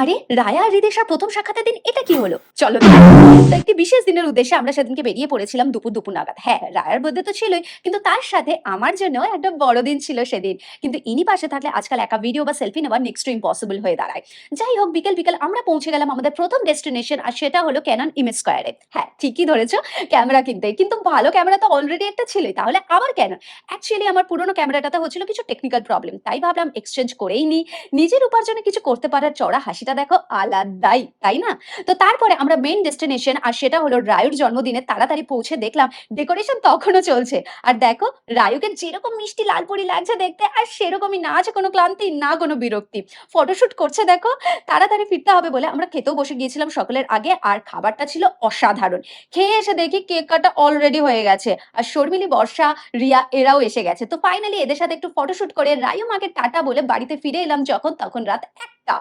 আরে রায়া আর হৃদেশার প্রথম সাক্ষাতের দিন এটা কি হলো? চলো তো। তো একটি বিশেষ দিনের উদ্দেশ্যে আমরা সেদিনকে বেরিয়ে পড়েছিলাম দুপুর নাগাদ। হ্যাঁ, রায়ার বার্থডে তো ছিলই, কিন্তু তার সাথে আমার জন্যও একটা বড়দিন ছিল সেদিন। কিন্তু ইনি পাশে থাকলে আজকাল একা ভিডিও বা সেলফি নেওয়া নেক্সট টু ইম্পসিবল হয়ে দাঁড়ায়। যাই হোক, বিকেল আমরা পৌঁছে গেলাম আমাদের প্রথম ডেস্টিনেশন, আর সেটা হলো ক্যানন ইমেজ স্কয়ারে। হ্যাঁ, ঠিকই ধরেছো, ক্যামেরা কিনতে। কিন্তু ভালো ক্যামেরা তো অলরেডি একটা ছিলই, তাহলে আবার কেন? অ্যাকচুয়ালি আমার পুরোনো ক্যামেরাটাতে হচ্ছিল কিছু টেকনিক্যাল প্রবলেম। তাই ভাবলাম এক্সচেঞ্জ করেই নিই। নিজের উপার্জনে কিছু করতে পারার চড়া হাসিটা দেখো আলাদাই, তাই না? তো তারপরে আমরা মেইন ডেস্টিনেশন, আর সেটা হলো রায়ুর জন্মদিনে তাড়াতাড়ি পৌঁছে দেখলাম ডেকোরেশন তখনও চলছে। আর দেখো, রায়ুকে যেরকম মিষ্টি লালপরি লাগছে দেখতে, আর সেরকমই না আছে কোনো ক্লান্তি, না কোনো বিরক্তি। ফটোশুট করছে দেখো। তাড়াতাড়ি ফিরতে হবে বলে আমরা খেতেও বসে গিয়েছিলাম সকলের আগে, আর খাবারটা ছিল অসাধারণ। খেয়ে এসে দেখি কেক কাটা অলরেডি হয়ে গেছে। আর শর্মিলী, বর্ষা, রিয়া এরাও এসে গেছে। তো ফাইনালি এদের সাথে একটু ফটোশুট করে রায়ু মাকে টাটা বলে বাড়িতে ফিরে এলাম যখন, তখন রাত ১টা।